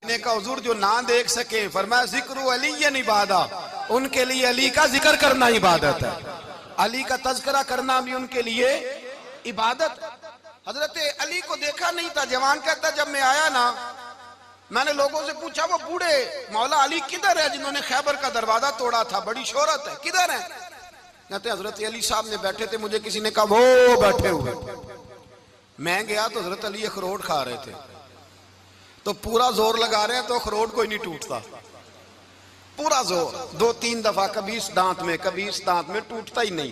ने कहा हुजूर जो ना देख सके, फरमाया जिक्र अली इबादत, उनके लिए अली का जिक्र करना इबादत है, अली का तज़किरा करना भी उनके लिए इबादत। हजरत अली को देखा नहीं था। जवान कहता जब मैं आया ना, मैंने लोगों से पूछा वो बूढ़े मौला अली किधर है जिन्होंने खैबर का दरवाजा तोड़ा था, बड़ी शोहरत है, किधर है? कहते हजरत अली साहब ने बैठे थे, मुझे किसी ने कहा वो बैठे हुए। मैं गया तो हजरत अली अखरोट खा रहे थे, तो पूरा जोर लगा रहे हैं तो अखरोट कोई नहीं टूटता, पूरा जोर 2-3 दफा, कभी इस दांत में कभी इस दांत में, टूटता ही नहीं।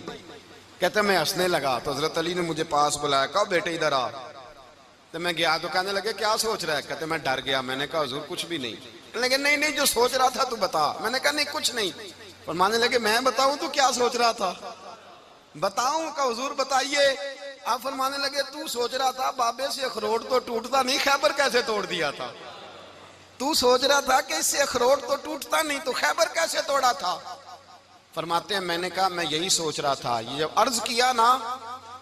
कहते मैं हंसने लगा तो हजरत अली ने मुझे पास बुलाया, कहा बेटे इधर आ। तो मैं गया तो कहने लगे क्या सोच रहा है? कहते मैं डर गया। मैंने कहा हुजूर कुछ भी नहीं। लगे नहीं नहीं जो सोच रहा था तू बता। मैंने कहा नहीं कुछ नहीं। और मानने लगे मैं बताऊं तू क्या सोच रहा था? बताऊं? का हुजूर बताइए। आप फरमाने लगे तू सोच रहा था बाबे से अखरोट तो टूटता नहीं, खैबर कैसे तोड़ दिया था? तू सोच रहा था कि इससे अखरोट तो टूटता नहीं, तो खैबर कैसे तोड़ा था? फरमाते हैं मैंने कहा मैं यही सोच रहा था। ये जब अर्ज किया ना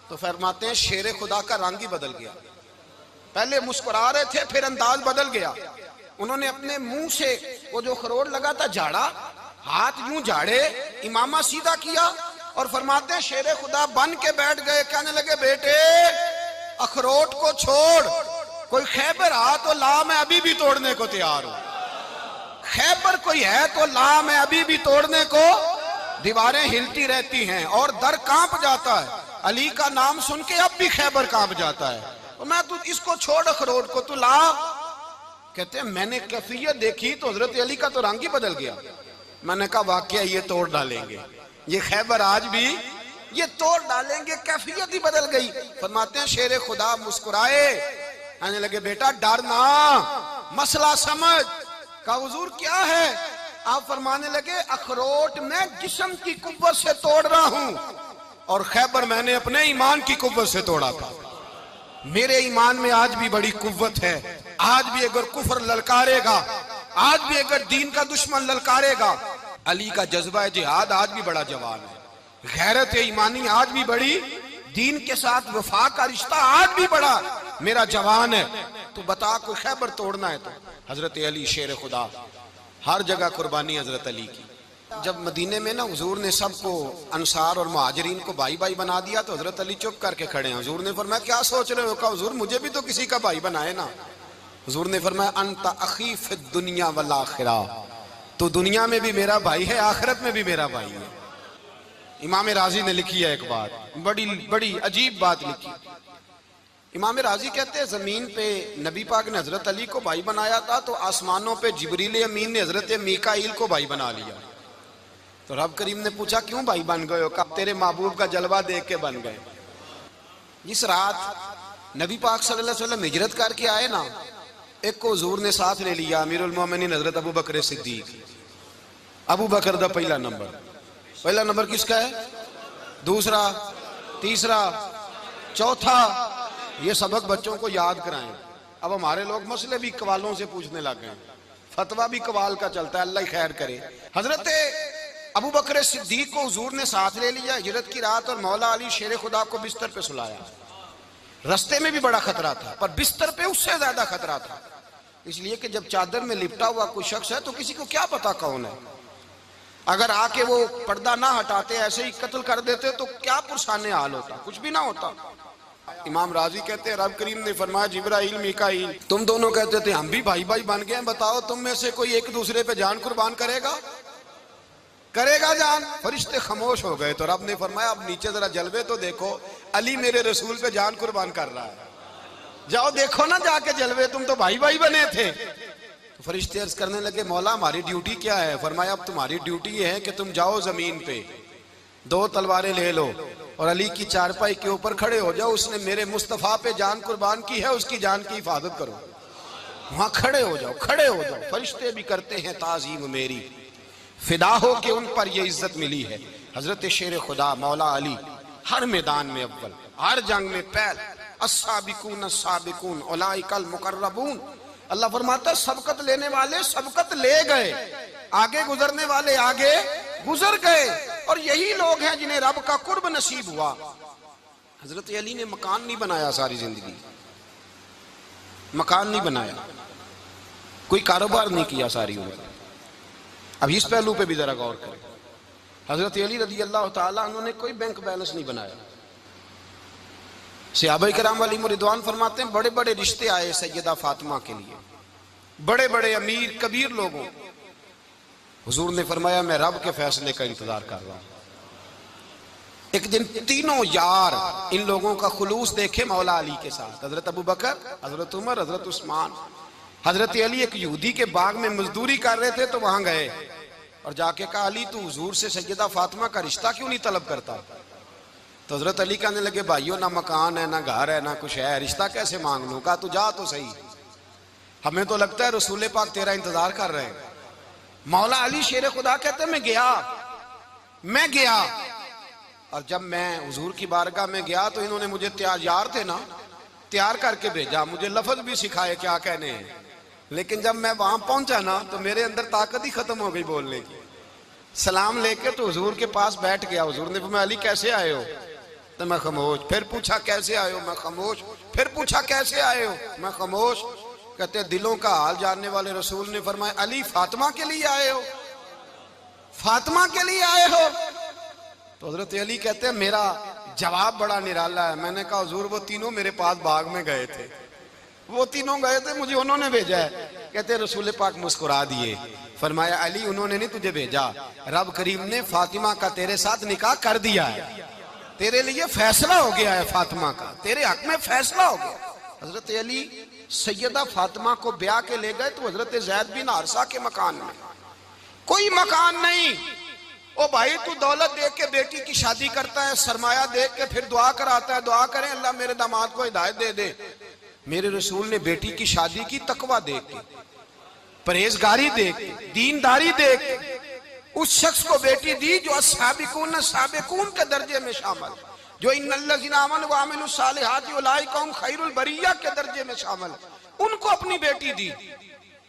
तो फरमाते हैं शेर खुदा का रंग ही बदल गया। पहले मुस्कुरा रहे थे, फिर अंदाज बदल गया। उन्होंने अपने मुंह से वो जो अखरोट लगा था झाड़ा, हाथ यूं झाड़े, इमामा सीधा किया और फरमाते हैं शेर खुदा बन के बैठ गए। कहने लगे बेटे अखरोट को छोड़, कोई खैबर आ तो ला, मैं अभी भी तोड़ने को तैयार हूं। खैबर कोई है तो ला, मैं अभी भी तोड़ने को। दीवारें हिलती रहती हैं और दर कांप जाता है। अली का नाम सुन के अब भी खैबर कांप जाता है। तो मैं तू इसको छोड़ अखरोट को, तू ला। कहते हैं मैंने कैफियत देखी तो हजरत अली का तो रंग ही बदल गया। मैंने कहा वाकया ये तोड़ डालेंगे, ये खैबर आज भी ये तोड़ डालेंगे, कैफियत ही बदल गई। फरमाते हैं शेर खुदा मुस्कुराए, कहने लगे बेटा डर ना, मसला समझ। कहा हुजूर क्या है? आप फरमाने लगे अखरोट मैं जिस्म की कुव्वत से तोड़ रहा हूं और खैबर मैंने अपने ईमान की कुव्वत से तोड़ा था। मेरे ईमान में आज भी बड़ी कुव्वत है। आज भी अगर कुफर ललकारेगा, आज भी अगर दीन का दुश्मन ललकारेगा, अली का जज्बा जिहाद आज भी बड़ा जवान है। गैरत ईमानी आज भी बड़ी, दीन के साथ वफा का रिश्ता आज भी बड़ा मेरा जवान है। तो बता कोई खैबर तोड़ना है तो हजरत अली शेर खुदा, हर जगह कुर्बानी हजरत अली की। जब मदीने में ना हुजूर ने सबको अंसार और मुहाजिरीन को भाई भाई बना दिया तो हजरत अली चुप करके खड़े हैं। हुजूर ने फरमाया क्या सोच रहे हो? कहा हुजूर मुझे भी तो किसी का भाई बनाए ना। हुजूर ने फरमाया अंता अखी फिद दुनिया वल आखिरा, तो दुनिया में भी मेरा भाई है, आखिरत में भी मेरा भाई है। इमाम राजी ने लिखी है एक बात, बड़ी बड़ी अजीब बात लिखी। इमाम राजी कहते हैं जमीन पे नबी पाक ने हजरत अली को भाई बनाया था तो आसमानों पे जिब्रील अमीन ने हजरत मीकाईल को भाई बना लिया। तो रब करीम ने पूछा क्यों भाई बन गए हो? कब तेरे महबूब का जलवा देख के बन गए। जिस रात नबी पाक सल्लल्लाहु अलैहि वसल्लम हिजरत करके आए ना, एक को हुजूर ने साथ ले लिया, अमीरुल मोमिनीन हजरत अबू बकर सिद्दीक। अबू बकर दा पहला नंबर किसका है? दूसरा, तीसरा, चौथा। ये सबक बच्चों को याद कराएं। अब हमारे लोग मसले भी कवालों से पूछने लग गए, फतवा भी कवाल का चलता है, अल्लाह ही खैर करे। हजरत अबू बकर सिद्दीक को हुजूर ने साथ ले लिया हिजरत की रात और मौला अली शेर खुदा को बिस्तर पे सुलाया। रास्ते में भी बड़ा खतरा था पर बिस्तर पे उससे ज्यादा खतरा था, इसलिए कि जब चादर में लिपटा हुआ कोई शख्स है तो किसी को क्या पता कौन है। अगर आके वो पर्दा ना हटाते, ऐसे ही कत्ल कर देते तो क्या पुरसाने हाल होता, कुछ भी ना होता। इमाम राजी कहते हैं रब करीम ने फरमाया जिब्राइल मीकाईल तुम दोनों कहते थे हम भी भाई भाई बन गए, बताओ तुम में से कोई एक दूसरे पे जान कुर्बान करेगा जान? फरिश्ते खामोश हो गए। तो रब ने फरमाया अब नीचे जरा जलवे तो देखो, अली मेरे रसूल पे जान कुर्बान कर रहा है, जाओ देखो ना जाके जलवे, तुम तो भाई भाई बने थे। तो फरिश्ते अर्ज करने लगे मौला हमारी ड्यूटी क्या है? फरमाया अब तुम्हारी ड्यूटी ये है कि तुम जाओ जमीन पे 2 तलवारें ले लो और अली की चारपाई के ऊपर खड़े हो जाओ, उसने मेरे मुस्तफा पे जान कुर्बान की है, उसकी जान की हिफाजत करो। वहां खड़े हो जाओ। फरिश्ते भी करते हैं ताजीम मेरी, फिदा हो के उन पर ये इज्जत मिली है। हजरत शेर खुदा मौला अली हर मैदान में अव्वल, हर जंग में पहल। अस्साबिकून अस्साबिकून उलाइकल मुकर्रबून। अल्लाह फरमाता सबकत लेने वाले सबकत ले गए, आगे गुजरने वाले आगे गुजर गए, और यही लोग हैं जिन्हें रब का कुर्ब नसीब हुआ। हजरत अली ने मकान नहीं बनाया, सारी जिंदगी मकान नहीं बनाया, कोई कारोबार नहीं किया सारी उम्र। अब इस पहलू पे भी जरा गौर करें। हजरत अली रजी अल्लाह ताला उन्होंने कोई बैंक बैलेंस नहीं बनाया। सहाबा किराम अलैहिम रिदवान फरमाते हैं बड़े बड़े रिश्ते आए सैयदा फातिमा के लिए, बड़े बड़े अमीर कबीर लोगों। हुजूर ने फरमाया मैं रब के फैसले का इंतजार कर रहा हूं। एक दिन तीनों यार इन लोगों का खुलूस देखे मौला अली के साथ, हजरत अबू बकर, हजरत उमर, हजरत उस्मान। हजरत अली एक यहूदी के बाग में मजदूरी कर रहे थे तो वहां गए और जाके कहा अली तू हुजूर से सैयदा फातिमा का रिश्ता क्यों नहीं तलब करता? तो हजरत अली कहने लगे भाइयों ना मकान है ना घर है ना कुछ है, रिश्ता कैसे मांग लूं? कहा तू जा तो सही, हमें तो लगता है रसूल पाक तेरा इंतजार कर रहे हैं। मौला अली शेर खुदा कहते मैं गया और जब मैं हुजूर की बारगाह में गया तो इन्होंने मुझे तैयार थे ना, तैयार करके भेजा, मुझे लफ्ज भी सिखाए क्या कहने हैं। लेकिन जब मैं वहां पहुंचा ना तो मेरे अंदर ताकत ही खत्म हो गई बोलने की। सलाम लेके तो हुजूर के पास बैठ गया। हुजूर ने फरमाया अली कैसे आए हो? तो मैं खामोश। फिर पूछा कैसे आए हो? मैं खामोश। फिर पूछा कैसे आए हो? मैं खामोश। कहते दिलों का हाल जानने वाले रसूल ने फरमाया अली फातिमा के लिए आए हो? फातिमा के लिए आए हो? तो हजरत अली कहते हैं मेरा जवाब बड़ा निराला है। मैंने कहा हुजूर वो तीनों मेरे पास बाग में गए थे, वो तीनों गए थे, मुझे उन्होंने भेजा है। कहते रसूल पाक मुस्कुरा दिए, फरमाया अली उन्होंने नहीं तुझे भेजा, रब करीम ने फातिमा का तेरे साथ निकाह कर दिया है, तेरे लिए फैसला हो गया है, फातिमा का तेरे हक में फैसला हो गया। हजरत अली सैयदा फातिमा को ब्याह के ले गए तो हजरत ज़ैद बिन हारिसा के मकान में, कोई मकान नहीं। ओ भाई तू दौलत देख के बेटी की शादी करता है, सरमाया देख के फिर दुआ कराता है, दुआ करें अल्लाह मेरे दामाद को हिदायत दे दे। मेरे रसूल ने बेटी की शादी की तकवा देख के, परहेजगारी देख के, दीनदारी देख के उस शख्स को बेटी दी जो साबिकून साबिकून के दर्जे में शामिल, जो इन्नल्लज़ीना आमनू व अमिलुस सालिहाति उलाइका हुम खैरुल बरिया के दर्जे में शामिल, उनको अपनी बेटी दी।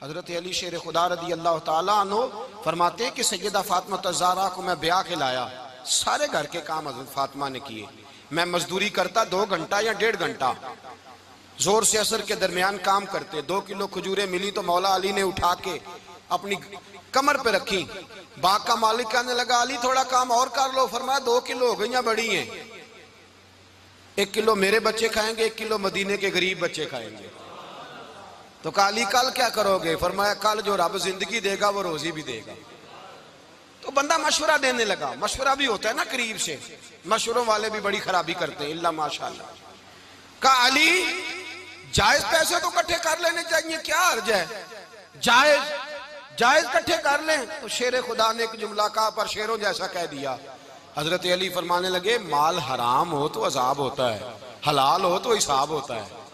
हजरत अली शेर खुदा रदी अल्लाह ताला अन्हु फरमाते हैं कि सैयदा फातिमा ज़हरा को मैं ब्याह के लाया, सारे घर के काम हजरत फातिमा ने किए। मैं मजदूरी करता 2 घंटा या 1.5 घंटा, जोर से असर के दरमियान काम करते। 2 किलो खजूरें मिली तो मौला अली ने उठा के अपनी कमर पे रखी। बाग का मालिक कहने लगा अली थोड़ा काम और कर लो। फरमाया 2 किलो हो गई बड़ी हैं, 1 किलो मेरे बच्चे खाएंगे, 1 किलो मदीने के गरीब बच्चे खाएंगे। तो कहा अली कल क्या करोगे? फरमाया कल जो रब जिंदगी देगा वो रोजी भी देगा। तो बंदा मशवरा देने लगा। मशवरा भी होता है ना करीब से, मशवरों वाले भी बड़ी खराबी करते हैं इल्ला माशाअल्लाह। कहा अली जायज पैसे तो इकट्ठे कर लेने चाहिए, क्या अर्ज है? जायज इकट्ठे कर लें। तो शेर खुदा ने एक जुमला कहा पर शेरों जैसा कह दिया। हजरत अली फरमाने लगे माल हराम हो तो अजाब होता है, हलाल हो तो हिसाब होता है,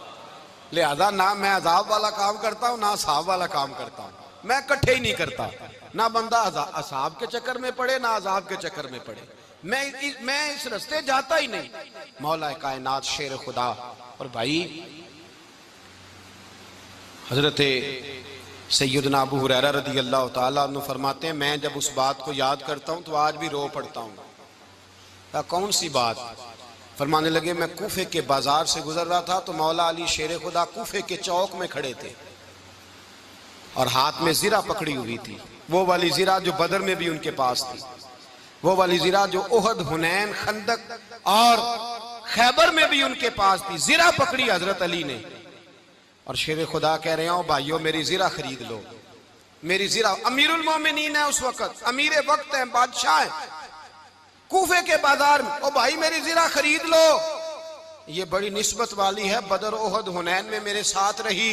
लिहाजा ना मैं अजाब वाला काम करता हूँ ना हिसाब वाला काम करता हूँ, मैं इकट्ठे ही नहीं करता। ना बंदा असाब के चक्कर में पड़े ना अजाब के चक्कर में पड़े, मैं इस रास्ते जाता ही नहीं। मौला कायनात शेर खुदा। और भाई हजरत सैयदना अबू हुरैरा रदी अल्लाह ताला अन्हु फरमाते हैं मैं जब उस बात को याद करता हूँ तो आज भी रो पड़ता हूँ। कौन सी बात? फरमाने लगे मैं कूफे के बाजार से गुजर रहा था तो मौला अली शेर खुदा कूफे के चौक में खड़े थे और हाथ में जीरा पकड़ी हुई थी, वो वाली जीरा जो बदर में भी उनके पास थी, वो वाली जीरा जो ओहद, हुनैन, खंदक और खैबर में भी उनके पास थी। जीरा पकड़ी हजरत अली ने और शेर खुदा कह रहे हो भाइयों मेरी जीरा खरीद लो, मेरी जीरा। अमीरुल मोमिनीन है उस वक्त, अमीर वक्त है, बादशाह है, कूफे के बाजार में। ओ भाई मेरी जीरा खरीद लो, ये बड़ी निस्बत वाली है, बदर, ओहद, हुनैन में मेरे साथ रही।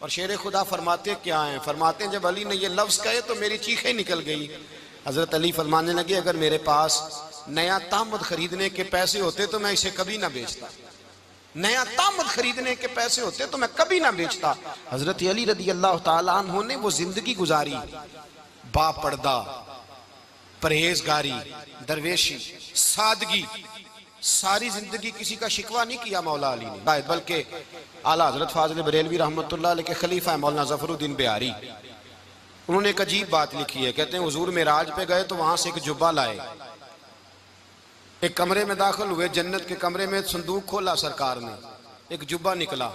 और शेर खुदा फरमाते क्या हैं? फरमाते हैं जब अली ने ये लफ्ज कहे तो मेरी चीखें निकल गई। हजरत अली फरमाने लगे अगर मेरे पास नया तामद खरीदने के पैसे होते तो मैं इसे कभी ना बेचता, नया तामद खरीदने के पैसे होते तो मैं कभी ना बेचता। हजरत अली रदी अल्लाह ताला अन्हु ने वो जिंदगी गुजारी, बापर्दा, परहेजगारी, दरवेशी, सादगी, सारी जिंदगी किसी का शिकवा नहीं किया मौला अली ने। बल्कि आला हजरत फाजिल बरेलवी रहमतुल्लाह अलैह के खलीफा है मौलाना ज़फरुद्दीन बिहारी, उन्होंने एक अजीब बात लिखी है। कहते हैं हुजूर मेराज पे गए तो वहां से एक जुब्बा लाए, एक कमरे में दाखिल हुए, जन्नत के कमरे में संदूक खोला सरकार ने, एक जुब्बा निकला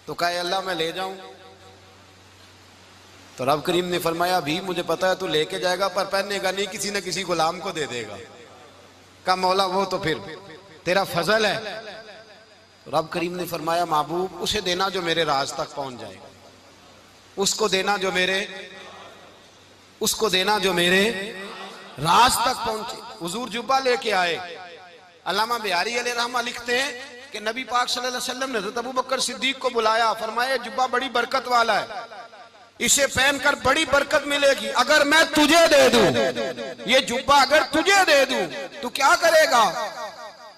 तो कहे अल्लाह मैं ले जाऊं? तो रब करीम ने फरमाया भी मुझे पता है तू लेके जाएगा पर पहनेगा नहीं, किसी न किसी गुलाम को दे देगा। का मौला वो तो फिर तेरा फजल है। तो रब करीम ने फरमाया महबूब उसे देना जो मेरे राज तक पहुंच जाएगा, उसको देना जो मेरे राज तक पहुंचे। हुजूर जुब्बा लेके आए। अल्लामा बिहारी अलैहि रहमा लिखते हैं कि नबी पाक सल्लल्लाहु अलैहि वसल्लम ने हज़रत अबू बकर सिद्दीक को बुलाया, फरमाया जुब्बा बड़ी बरकत वाला है, इसे पहनकर बड़ी बरकत मिलेगी। अगर मैं तुझे दे दूं, ये जुब्बा अगर तुझे दे दूं तो क्या करेगा?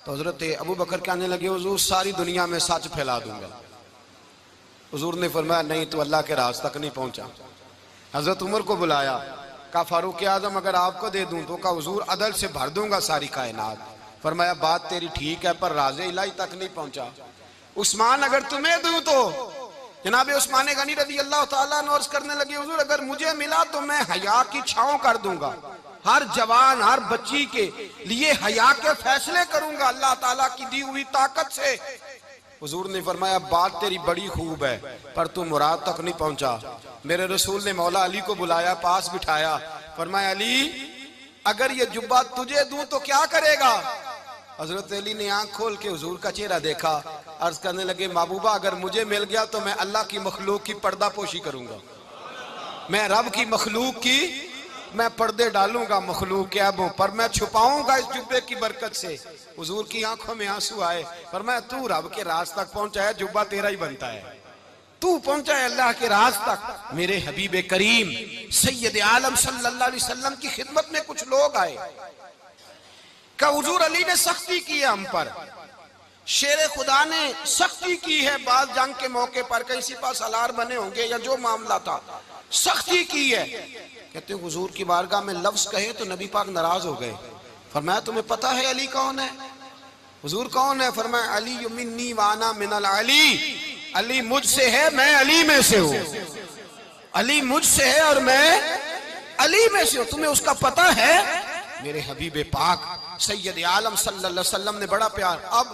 तो हजरत अबू बकर कहने लगे हुजूर सारी दुनिया में सच फैला दूंगा। हुजूर ने फरमाया नहीं, तू अल्लाह के राज तक नहीं पहुंचा। हजरत उमर को बुलाया, कहा फारूक आजम अगर आपको दे दूं तो कहा हुजूर अदल से भर दूंगा सारी कायनात। फरमाया बात तेरी ठीक है पर राज़े इलाही तक नहीं पहुंचा। उस्मान अगर तुम्हें दूं तो जनाब उस्मान गनी रज़ी अल्लाह ताला अन्हु अर्ज़ करने लगे हुजूर अगर मुझे मिला तो मैं हया की छांव कर दूंगा, हर जवान हर बच्ची के लिए हया के फैसले करूंगा अल्लाह ताला की दी हुई ताकत से। हुजूर ने फरमाया बात तेरी बड़ी खूब है पर तू मुराद तक नहीं पहुंचा। मेरे रसूल ने मौला अली को बुलाया, पास बिठाया, फरमाया अली अगर ये जुब्बा तुझे दूं तो क्या करेगा? हजरत अली ने आंख खोल के हुजूर का चेहरा देखा, अर्ज करने लगे महबूबा अगर मुझे मिल गया तो मैं अल्लाह की मखलूक की पर्दापोशी करूंगा, मैं रब की मखलूक की मैं पर्दे डालूंगा, मखलूक के ऐबों पर मैं छुपाऊंगा इस जुब्बे की बरकत से। हुजूर की आंखों में आंसू आए, फरमाया तू रब के राज तक पहुंचा है, जुब्बा तेरा ही बनता है, तू पहुंचा है अल्लाह के राज तक। मेरे हबीब करीम सैयद आलम सल्लल्लाहु अलैहि वसल्लम की खिदमत में कुछ लोग आए, का हुजूर अली ने सख्ती की है हम पर, शेर खुदा ने सख्ती की है, बात जंग के मौके पर कहीं सिपा सालार बने होंगे या जो मामला था सख्ती की है। कहते हुजूर की बारगाह में लफ्ज कहे तो नबी पाक नाराज हो गए। फरमाया तुम्हें पता है अली कौन है? हुजूर कौन है? फरमाया अली मिन्नी वाना मिनल अली, अली मुझसे है मैं अली में से हूं, अली मुझसे है और मैं अली में से हूं, तुम्हें उसका पता है? मेरे हबीब पाक सैयद आलम सल्लल्लाहु अलैहि वसल्लम ने बड़ा प्यार। अब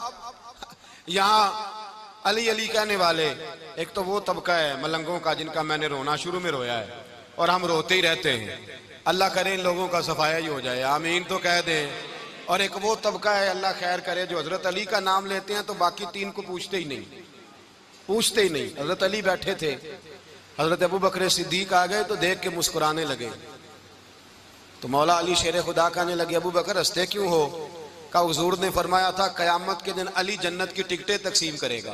यहाँ अली अली कहने वाले एक तो वो तबका है मलंगों का जिनका मैंने रोना शुरू में रोया है और हम रोते ही रहते हैं, अल्लाह करे इन लोगों का सफाया ही हो जाए, आमीन तो कह दें। और एक वो तबका है अल्लाह खैर करे जो हजरत अली का नाम लेते हैं तो बाकी तीन को पूछते ही नहीं। हजरत अली बैठे थे, हजरत अबू बकर सिद्दीक आ गए तो देख के मुस्कुराने लगे। तो मौला अली शेर खुदा कहने लगे अबू बकर हंसते क्यों हो? का हुजूर ने फरमाया था कयामत के दिन अली जन्नत की टिकटें तकसीम करेगा।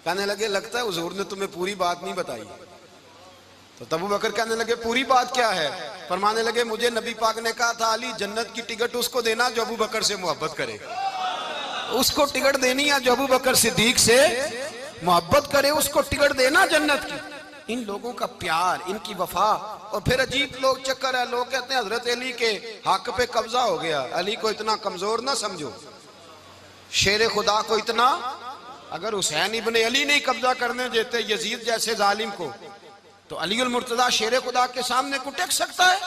कहने लगे लगता है हुजूर ने तुम्हें पूरी बात नहीं बताई। तो अबू बकर कहने लगे पूरी बात क्या है? फरमाने लगे मुझे नबी पाक ने कहा था अली जन्नत की टिकट उसको देना जो अबू बकर से मोहब्बत करे, उसको टिकट देनी है जो अबू बकर सिद्दीक से मोहब्बत करे, उसको टिकट देना जन्नत की। इन लोगों का प्यार, इनकी वफा। और फिर अजीब लोग चक्कर है, लोग कहते हैं हजरत अली के हक पे कब्जा हो गया, अली को इतना कमजोर ना समझो, शेर खुदा को इतना, अगर हुसैन इब्ने अली नहीं कब्जा करने देते यजीद जैसे जालिम को तो अली उल मुर्तजा शेर खुदा के सामने को टेक सकता है?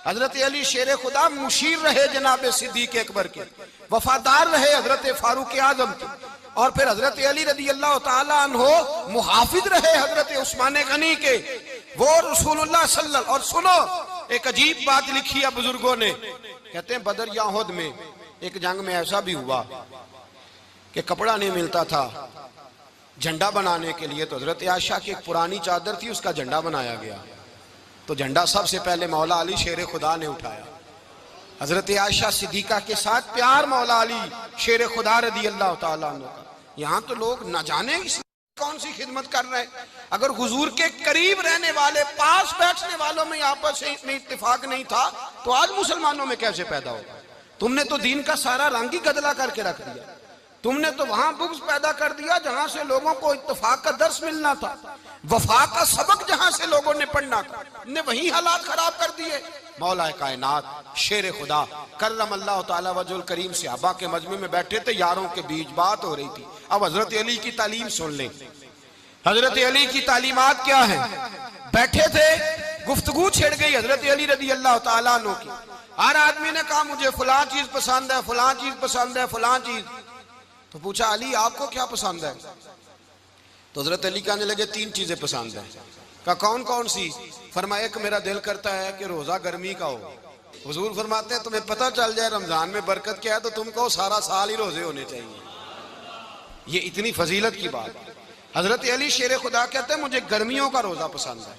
हजरत अली शेर खुदा मुशीर रहे जनाब सिद्दीक अकबर के, वफादार रहे हजरत फारूक आजम के, और फिर हजरत अली रदी अल्लाह ताला अन्हो मुहाफिज रहे हजरत उस्मान गनी के, वो रसूलुल्लाह सल्लल्लाहु। और सुनो एक अजीब बात लिखी है बुजुर्गों ने, कहते हैं बदर या उहद में एक जंग में ऐसा भी हुआ कि कपड़ा नहीं मिलता था झंडा बनाने के लिए, तो हजरत आयशा की एक पुरानी चादर थी उसका झंडा बनाया गया। तो झंडा सबसे पहले मौला अली शेर खुदा ने उठाया। हजरत आयशा सिद्दीका के साथ प्यार मौला अली शेर खुदा रदी अल्लाह ताला अन्हु का। यहाँ तो लोग न जाने कौन सी खिदमत कर रहे हैं। अगर हुजूर के करीब रहने वाले पास बैठने वालों में आपस में इत्तेफाक नहीं था तो आज मुसलमानों में कैसे पैदा होगा? तुमने तो दीन का सारा रंग ही गदला करके रख दिया, तुमने तो वहां बुग़्ज़ पैदा कर दिया जहां से लोगों को इत्तेफाक का दर्स मिलना था, वफा का सबक जहां से लोगों ने पढ़ना था, ने वही हालात खराब कर दिए। मौला कायनात शेर खुदा करम अल्लाह ताला वजुल करीम सहाबा के मजमे में बैठे थे, यारों के बीच बात हो रही थी। अब हजरत अली की तालीम सुन लें, हजरत अली की तालीमात क्या है। बैठे थे, गुफ्तगू छिड़ गई हजरत अली रदी अल्लाह ताला अन्हु की। हर आदमी ने कहा मुझे फलां चीज पसंद है, फलां चीज पसंद है, फलां चीज। तो पूछा अली आपको क्या पसंद है? तो हजरत अली कहने लगे तीन चीजें पसंद है। का कौन कौन सी? फरमाया एक मेरा दिल करता है कि रोजा गर्मी का हो। हुजूर फरमाते हैं तुम्हें पता चल जाए रमजान में बरकत क्या है तो तुम कहो सारा साल ही रोजे होने चाहिए। ये इतनी फजीलत की बात। हजरत अली शेर खुदा कहते हैं मुझे गर्मियों का रोजा पसंद है।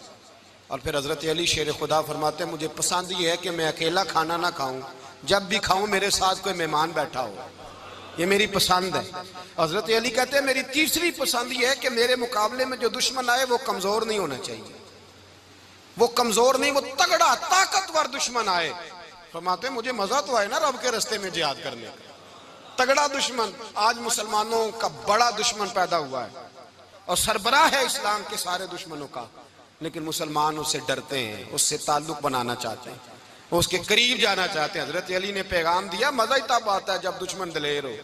और फिर हजरत अली शेर खुदा फरमाते हैं मुझे पसंद ये है कि मैं अकेला खाना ना खाऊं, जब भी खाऊं मेरे साथ कोई मेहमान बैठा हो, ये मेरी पसंद है। हजरत अली कहते हैं मेरी तीसरी पसंद ये है कि मेरे मुकाबले में जो दुश्मन आए वो कमजोर नहीं होना चाहिए, वो कमजोर नहीं, वो तगड़ा ताकतवर दुश्मन आए। फरमाते मुझे मजा तो आए ना रब के रास्ते में जिहाद करने का, तगड़ा दुश्मन। आज मुसलमानों का बड़ा दुश्मन पैदा हुआ है और सरबराह है इस्लाम के सारे दुश्मनों का, लेकिन मुसलमान उससे डरते हैं, उससे ताल्लुक बनाना चाहते हैं, उसके करीब जाना चाहते हैं। हजरत अली ने पैगाम दिया मजा ही तब आता है जब दुश्मन दलेर हो,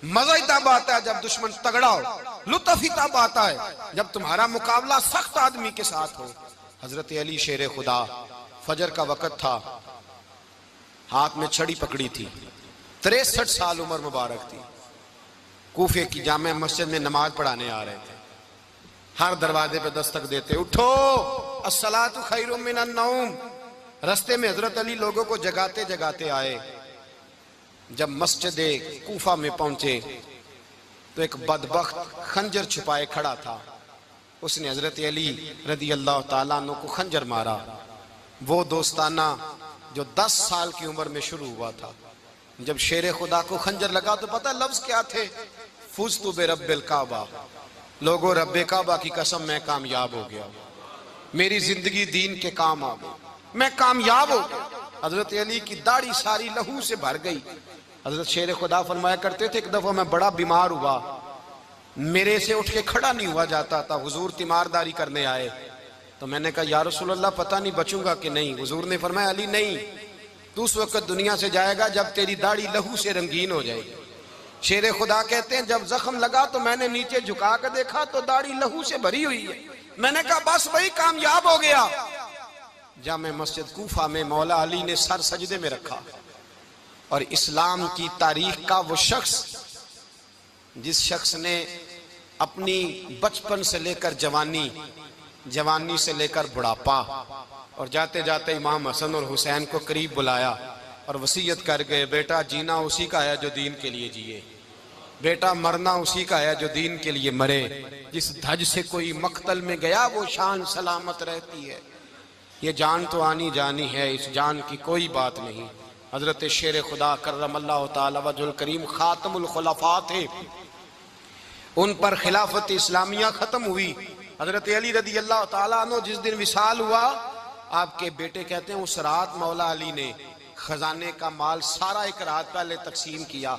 मजा ही तब आता है जब दुश्मन तगड़ा हो, लुत्फ ही तब आता है जब तुम्हारा मुकाबला सख्त आदमी के साथ हो। हजरत अली शेर खुदा, फजर का वक्त था, हाथ में छड़ी पकड़ी थी, 63 साल उम्र मुबारक थी, कूफे की जामे मस्जिद में नमाज पढ़ाने आ रहे थे। हर दरवाजे पे दस्तक देते उठो अस्सलातु खैरुम मिनन नौम। रास्ते में हजरत अली लोगों को जगाते जगाते आए। जब मस्जिद कूफा में पहुंचे तो एक बदबख्त खंजर छुपाए खड़ा था। उसने हजरत अली रदी अल्लाह ताला अन्हु को खंजर मारा। वो दोस्ताना जो 10 साल की उम्र में शुरू हुआ था। जब शेर खुदा को खंजर लगा तो पता लफ्ज क्या थे? फुज़्तु बिरब्बिल काबा, लोगों रब्बे काबा की कसम मैं कामयाब हो गया, मेरी जिंदगी दीन के काम आ गई, मैं कामयाब हो गया। हजरत अली की दाढ़ी सारी लहू से भर गई। हजरत शेर खुदा फरमाया करते थे एक दफा मैं बड़ा बीमार हुआ, मेरे से उठ के खड़ा नहीं हुआ जाता था, हुजूर तीमारदारी करने आए तो मैंने कहा या रसूल अल्लाह पता नहीं बचूंगा कि नहीं। हुजूर ने फरमाया अली नहीं, तू उस वक्त दुनिया से जाएगा जब तेरी दाढ़ी लहू से रंगीन हो जाएगी। शेर खुदा कहते हैं जब जख्म लगा तो मैंने नीचे झुका कर देखा तो दाढ़ी लहू से भरी हुई है। मैंने कहा बस वही कामयाब हो गया। जामे मस्जिद कूफा में मौला अली ने सर सजदे में रखा और इस्लाम की तारीख का वो शख्स जिस शख्स ने अपनी बचपन से लेकर जवानी, जवानी से लेकर बुढ़ापा और जाते जाते इमाम हसन और हुसैन को करीब बुलाया और वसीयत कर गए बेटा जीना उसी का है जो दीन के लिए जिए, बेटा मरना उसी का है जो दीन के लिए मरे। जिस धज से कोई मक्तल में गया वो शान सलामत रहती है। ये जान तो आनी जानी है, इस जान की कोई बात नहीं। हजरत शेर खुदा करमल्लाहु ताला वजहुल करीम खातमुल खुलफा थे, उन पर खिलाफत इस्लामिया खत्म हुई। हजरत अली रदी अल्लाह ताला अन्हु जिस दिन विसाल हुआ, आपके बेटे कहते हैं उस रात मौला अली ने खजाने का माल सारा एक रात पहले तकसीम किया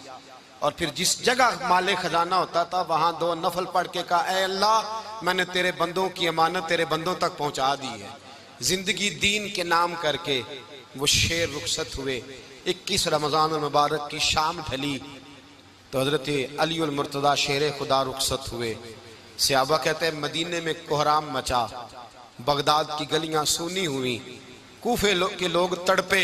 और फिर जिस जगह माले खजाना होता था वहां 2 नफल पढ़ के कहा ऐ अल्लाह मैंने तेरे बंदों की अमानत तेरे बंदों तक पहुंचा दी है। जिंदगी दीन के नाम करके वो शेर रुखसत हुए। 21 रमजान मुबारक की शाम ढली तो हजरत अली उल मुर्तदा शेर खुदा रुखसत हुए। सहाबा कहते हैं मदीने में कोहराम मचा, बगदाद की गलियां सूनी हुई, कूफे के लोग तड़पे,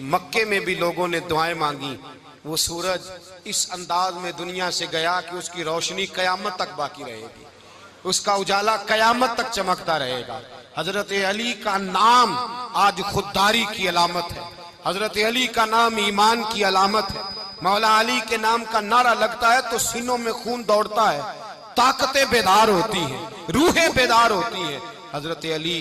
मक्के में भी लोगों ने दुआएं मांगी। वो सूरज इस अंदाज में दुनिया से गया कि उसकी रोशनी कयामत तक बाकी रहेगी, उसका उजाला कयामत तक चमकता रहेगा। हजरत अली का नाम आज खुददारी की अलामत है, हजरत अली का नाम ईमान की अलामत है। मौला अली के नाम का नारा लगता है तो सीनों में खून दौड़ता है, ताकतें बेदार होती हैं, रूहें बेदार होती हैं। हजरत अली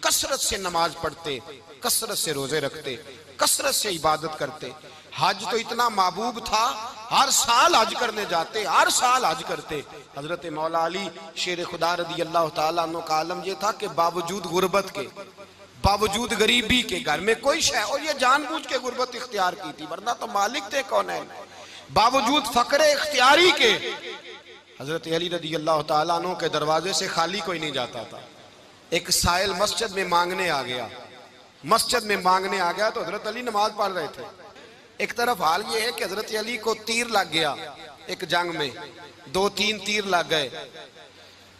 कसरत से नमाज पढ़ते, कसरत से रोजे रखते, कसरत से इबादत करते। हज तो इतना महबूब था, हर साल हज करने जाते, हर साल हज करते। हजरत मौला अली शेर खुदा रदी अल्लाह ताला अन्हु का आलम यह था कि बावजूद गुर्बत के, बावजूद गरीबी के, घर में कोई शय, और ये जानबूझ के गुर्बत इख्तियार की थी वरना तो मालिक थे कौन है, बावजूद फकरे इख्तियारी के हजरत अली रदी अल्लाह ताला अन्हु के दरवाजे से खाली कोई नहीं जाता था। एक साइल मस्जिद में मांगने आ गया, मस्जिद में मांगने आ गया तो हजरत अली नमाज पढ़ रहे थे। एक तरफ हाल ये है कि हजरत अली को तीर लग गया, एक जंग में 2-3 तीर लग गए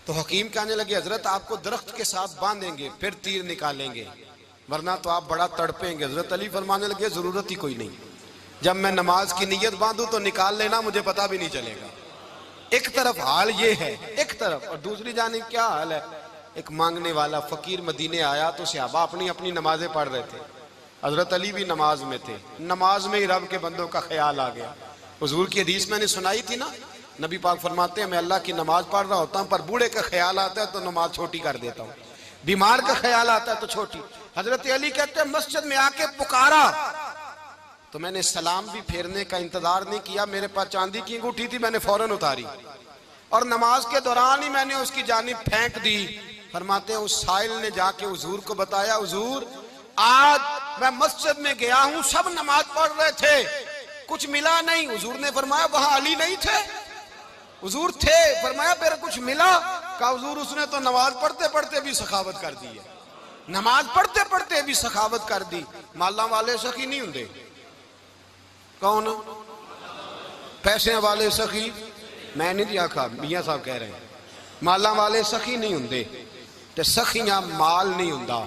तो हकीम कहने लगे हजरत आपको दरख्त के साथ बांधेंगे फिर तीर निकालेंगे वरना तो आप बड़ा तड़पेंगे। हजरत अली फरमाने लगे जरूरत ही कोई नहीं, जब मैं नमाज की नीयत बांधू तो निकाल लेना, मुझे पता भी नहीं चलेगा। एक तरफ हाल ये है, एक तरफ, और दूसरी जानिब क्या हाल है, एक मांगने वाला फकीर मदीने आया तो सहाबा अपनी अपनी नमाजें पढ़ रहे थे। हजरत अली भी नमाज में थे। नमाज में ही रब के बंदों का ख्याल आ गया। हुजूर की हदीस मैंने सुनाई थी ना, नबी पाक फरमाते हैं मैं अल्लाह की नमाज पढ़ रहा होता हूँ, पर बूढ़े का ख्याल आता है तो नमाज छोटी कर देता हूँ, बीमार का ख्याल आता है तो छोटी। हजरत अली कहते हैं मस्जिद में आके पुकारा तो मैंने सलाम भी फेरने का इंतजार नहीं किया, मेरे पास चांदी की अंगूठी थी, मैंने फौरन उतारी और नमाज के दौरान ही मैंने उसकी जानिब फेंक दी। फरमाते हैं उस साइल ने जाके हुजूर को बताया, हुजूर आज मैं मस्जिद में गया हूं, सब नमाज पढ़ रहे थे, कुछ मिला नहीं। हुजूर ने फरमाया वहां अली नहीं थे? हुजूर थे। फरमाया फिर कुछ मिला? कहा हुजूर उसने तो नमाज पढ़ते पढ़ते भी सखावत कर दी है, नमाज पढ़ते पढ़ते भी सखावत कर दी। माला वाले सखी नहीं होंगे? कौन? पैसे वाले सखी? मैं नहीं आखा, मियां साहब कह रहे हैं माला वाले सखी नहीं होंगे, ते सखियां माल नहीं होंदा,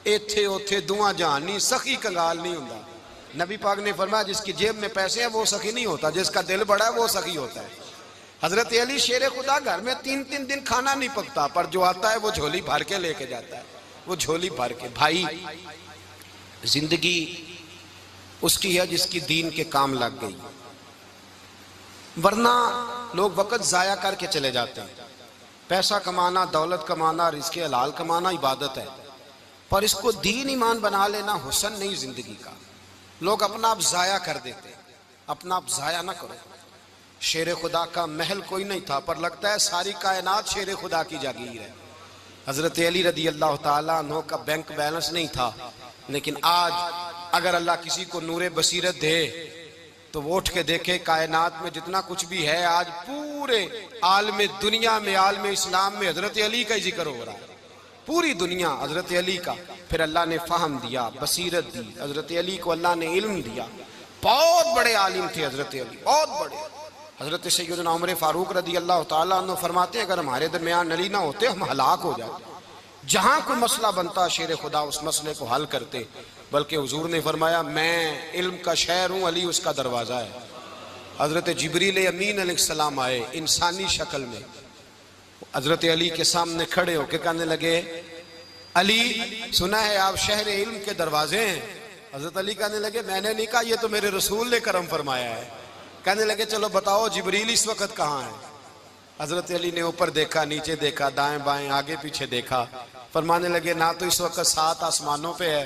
इथे उथे दुआ जहान नहीं, सखी कंगाल नहीं होंदा। नबी पाक ने फरमाया जिसकी जेब में पैसे हैं वो सखी नहीं होता, जिसका दिल बड़ा है वो सखी होता है। हजरत अली शेर खुदा घर में 3-3 दिन खाना नहीं पकता, पर जो आता है वो झोली भर के लेके जाता है, वो झोली भर के। भाई जिंदगी उसकी है जिसकी दीन के काम लग गई, वरना लोग वक्त जाया करके चले जाते हैं। पैसा कमाना, दौलत कमाना, रिज़्क़े हलाल कमाना इबादत है, पर इसको दीन ईमान बना लेना हुस्न नहीं जिंदगी का। लोग अपना आप जाया कर देते, अपना आप जाया ना करो। शेर खुदा का महल कोई नहीं था, पर लगता है सारी कायनात शेर खुदा की जागीर है। हजरत अली रदी अल्लाह ताला अन्हु का बैंक बैलेंस नहीं था, लेकिन आज अगर अल्लाह किसी को नूरे बसीरत दे तो वो उठ के देखे कायनात में जितना कुछ भी है, आज पूरे आलम दुनिया में, आलम इस्लाम में हजरत अली का ही जिक्र हो रहा है, पूरी दुनिया हजरत अली का। फिर अल्लाह ने फहम दिया, बसीरत दी, हजरत अली को अल्लाह ने इल्म दिया। बहुत बड़े आलिम थे हजरत अली, बहुत बड़े। हजरत सैयदना उमर फारूक रदी अल्लाह ताला अन्हु फरमाते हैं अगर हमारे दरमियान अली ना होते हम हलाक हो जाते। जहां कोई मसला बनता शेर खुदा उस मसले को हल करते, बल्कि हुजूर ने फरमाया मैं इल्म का शहर हूं, अली उसका दरवाजा है। हजरत जिब्रील अमीन अलैहिस्सलाम आए इंसानी शक्ल में, हजरत अली के सामने खड़े होकर कहने लगे अली सुना है आप शहर इल्म के दरवाजे हैं। हजरत अली कहने लगे मैंने नहीं कहा, ये तो मेरे रसूल ने करम फरमाया है। कहने लगे चलो बताओ जिब्रील इस वक्त कहाँ है? हजरत अली ने ऊपर देखा, नीचे देखा, दाएं बाएं आगे पीछे देखा। फरमाने लगे ना तो इस वक्त 7 आसमानों पे है,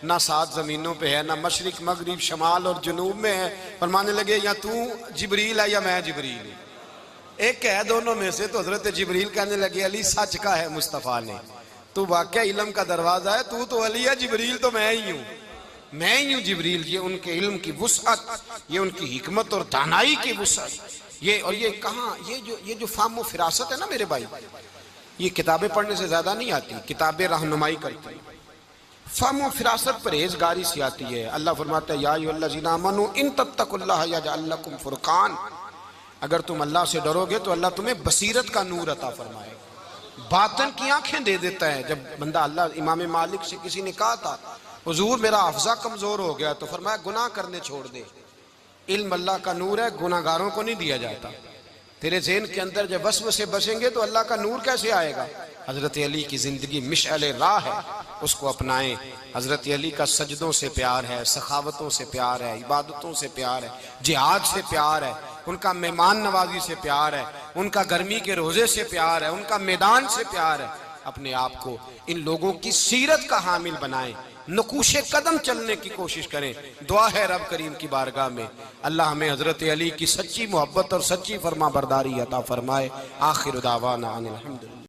ना 7 जमीनों पे है, ना मशरिक मगरिब शमाल और जुनूब में है। फरमाने लगे या तू जिब्रील है या मैं जिब्रील हूं, एक है दोनों में से। तो हजरत जिब्रील कहने लगे अली सच का है मुस्तफ़ा ने, तू वाकई इल्म का दरवाजा है, तू तो अली है, जिब्रील तो मैं ही हूँ, मैं ही हूँ जिब्रील। ये उनके इल्म की वुसअत, ये उनकी हिकमत और दानाई की वुसअत। ये और ये कहाँ, ये जो फाहम फिरासत है ना मेरे भाई, ये किताबें पढ़ने से ज्यादा नहीं आती, किताबें रहनुमाई करती हैं। फाहम फिरासत परहेजगारी से आती है। अल्लाह फरमाता है या अय्युहल्लज़ीना आमनू इन तत्तकुल्लाह यजअल लकुम फुरकान, अगर तुम अल्लाह से डरोगे तो अल्लाह तुम्हें बसीरत का नूर अता फरमाएगा, बातन की आंखें दे देता है। जब बंदा अल्लाह, इमाम मालिक से किसी ने कहा था हुजूर मेरा हफ्जा कमजोर हो गया, तो फरमाया गुनाह करने छोड़ दे, इल्म अल्लाह का नूर है, गुनाहगारों को नहीं दिया जाता। तेरे ज़हन के अंदर जब वस्वसे बसेंगे तो अल्लाह का नूर कैसे आएगा? हजरत अली की जिंदगी मिशअले राह है, उसको अपनाएं। हजरत अली का सजदों से प्यार है, सखावतों से प्यार है, इबादतों से प्यार है, जिहाद से प्यार है, उनका मेहमान नवाजी से प्यार है, उनका गर्मी के रोजे से प्यार है, उनका मैदान से प्यार है। अपने आप को इन लोगों की सीरत का हामिल बनाएं, नकूशे कदम चलने की कोशिश करें। दुआ है रब करीम की बारगाह में अल्लाह हमें हजरत अली की सच्ची मोहब्बत और सच्ची फरमा बरदारी अता फरमाए। आखिर दावाना अनिल हम्दुलिल्लाह।